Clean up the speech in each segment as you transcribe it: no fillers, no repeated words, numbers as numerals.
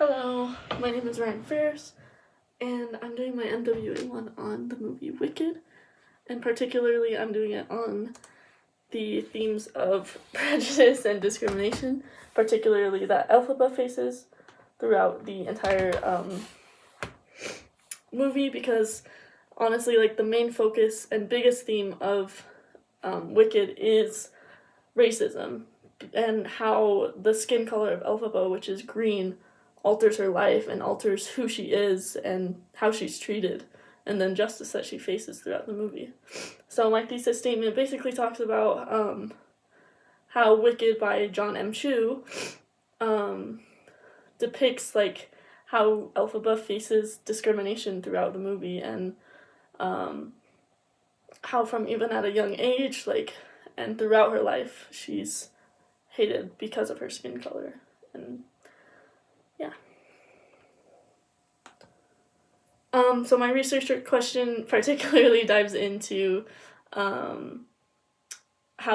Hello, my name is Faris, and I'm doing my MWA one on the movie Wicked, and particularly I'm doing it on the themes of prejudice and discrimination, particularly that Elphaba faces throughout the entire movie, because honestly, like, the main focus and biggest theme of Wicked is racism, and how the skin color of Elphaba, which is green, alters her life and alters who she is and how she's treated, and the injustice that she faces throughout the movie. So my thesis statement basically talks about how Wicked by John M. Chu depicts like how Elphaba faces discrimination throughout the movie, and how from even at a young age, like, and throughout her life, she's hated because of her skin color. And yeah. So my research question particularly dives into how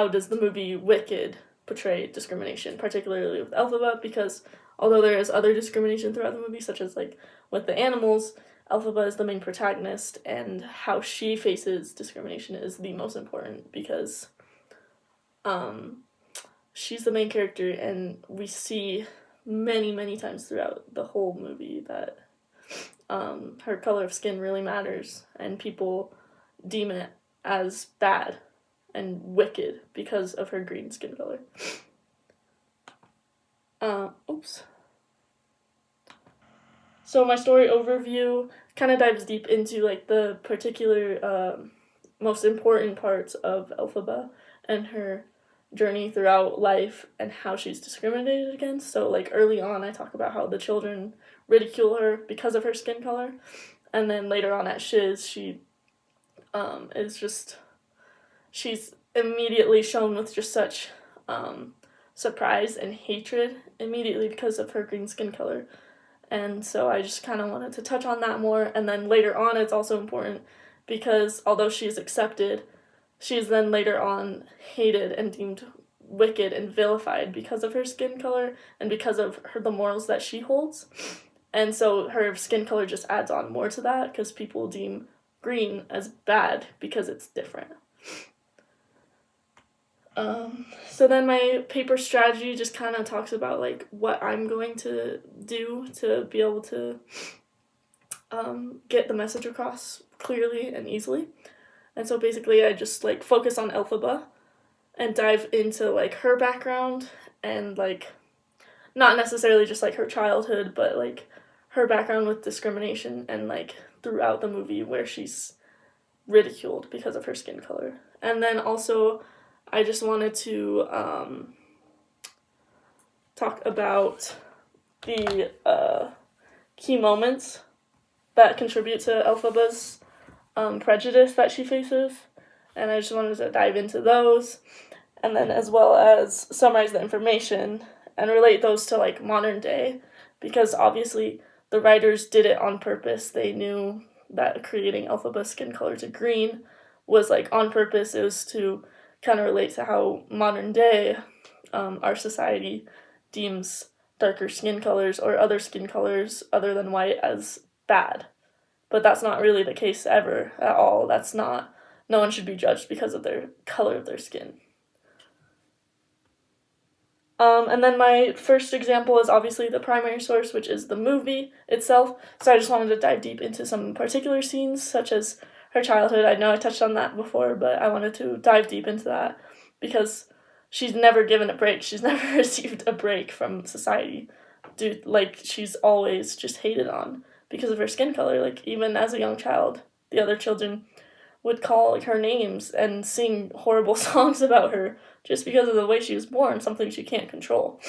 does the movie Wicked portray discrimination, particularly with Elphaba, because although there is other discrimination throughout the movie, such as like with the animals, Elphaba is the main protagonist, and how she faces discrimination is the most important, because she's the main character, and we see many times throughout the whole movie that her color of skin really matters, and people deem it as bad and wicked because of her green skin color. So my story overview kind of dives deep into like the particular most important parts of Elphaba and her journey throughout life and how she's discriminated against. So like early on, I talk about how the children ridicule her because of her skin color, and then later on at Shiz, she's immediately shown with just such surprise and hatred immediately because of her green skin color. And so I just kind of wanted to touch on that more. And then later on, it's also important because although she's accepted, she's then later on hated and deemed wicked and vilified because of her skin color and because of the morals that she holds. And so her skin color just adds on more to that, because people deem green as bad because it's different. So then my paper strategy just kind of talks about like what I'm going to do to be able to get the message across clearly and easily. And so basically I just like focus on Elphaba and dive into like her background, and like not necessarily just like her childhood, but like her background with discrimination, and like throughout the movie where she's ridiculed because of her skin color. And then also I just wanted to talk about the key moments that contribute to Elphaba's prejudice that she faces, and I just wanted to dive into those, and then as well as summarize the information and relate those to like modern day, because obviously the writers did it on purpose. They knew that creating Elphaba's skin color to green was like on purpose. It was to kind of relate to how modern day our society deems darker skin colors or other skin colors other than white as bad. But that's not really the case ever at all. No one should be judged because of their color of their skin. And then my first example is obviously the primary source, which is the movie itself. So I just wanted to dive deep into some particular scenes, such as her childhood. I know I touched on that before, but I wanted to dive deep into that because she's never given a break. She's never received a break from society. Dude, like, she's always just hated on because of her skin color. Like, even as a young child, the other children would call like her names and sing horrible songs about her just because of the way she was born, something she can't control.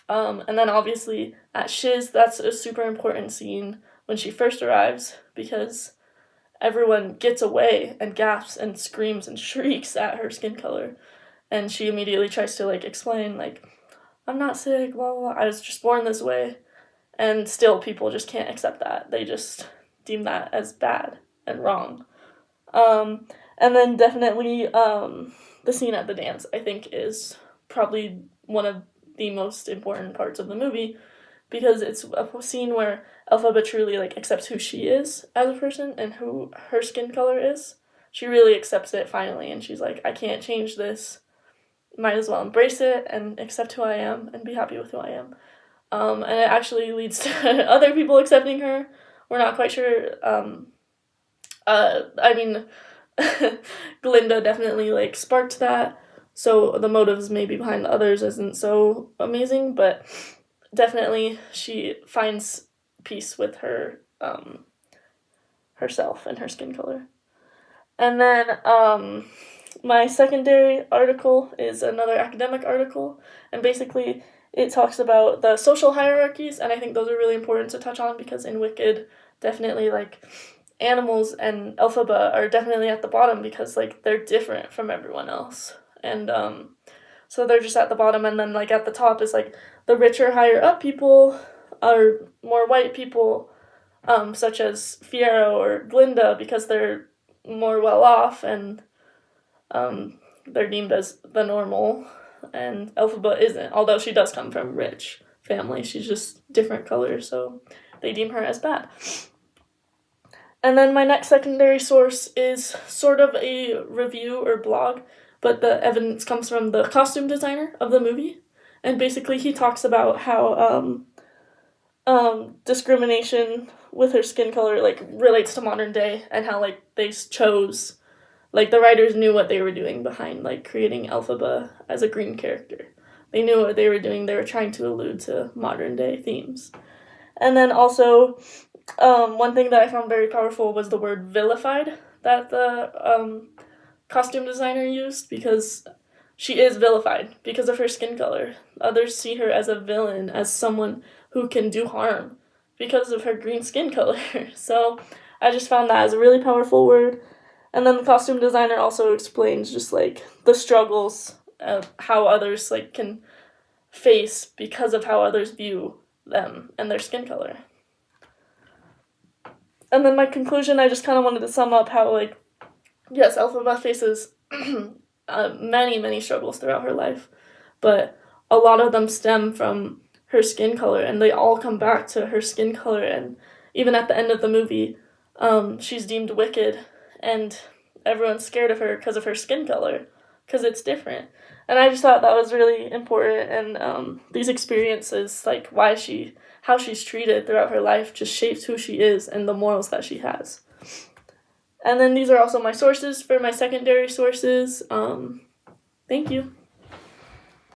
And then obviously at Shiz, that's a super important scene when she first arrives, because everyone gets away and gasps and screams and shrieks at her skin color, and she immediately tries to like explain like, I'm not sick, blah blah blah, I was just born this way, and still people just can't accept that. They just deem that as bad and wrong. And then definitely the scene at the dance, I think, is probably one of the most important parts of the movie, because it's a scene where Elphaba truly like accepts who she is as a person and who her skin color is. She really accepts it finally, and she's like, I can't change this. Might as well embrace it and accept who I am and be happy with who I am. And it actually leads to other people accepting her. We're not quite sure. I mean, Glinda definitely like sparked that. So the motives maybe behind the others isn't so amazing, but definitely she finds peace with her herself and her skin color. And then my secondary article is another academic article, and basically it talks about the social hierarchies, and I think those are really important to touch on because in Wicked, definitely like animals and Elphaba are definitely at the bottom because like they're different from everyone else. And so they're just at the bottom, and then like at the top is like the richer, higher up people are more white people, such as Fiero or Glinda, because they're more well off and they're deemed as the normal, and Elphaba isn't, although she does come from rich family. She's just different color, so they deem her as bad. And then my next secondary source is sort of a review or blog, but the evidence comes from the costume designer of the movie, and basically he talks about how discrimination with her skin color like relates to modern day, and how like they chose, like the writers knew what they were doing behind like creating Elphaba as a green character. They knew what they were doing. They were trying to allude to modern day themes. And then also, one thing that I found very powerful was the word vilified that the costume designer used, because she is vilified because of her skin color. Others see her as a villain, as someone who can do harm because of her green skin color. So I just found that as a really powerful word. And then the costume designer also explains just like the struggles of how others like can face because of how others view them and their skin color. And then my conclusion, I just kind of wanted to sum up how like, yes, Elphaba faces many, many struggles throughout her life, but a lot of them stem from her skin color, and they all come back to her skin color. And even at the end of the movie, she's deemed wicked, and everyone's scared of her because of her skin color, because it's different. And I just thought that was really important, and these experiences, like how she's treated throughout her life, just shapes who she is and the morals that she has. And then these are also my sources for my secondary sources. Thank you.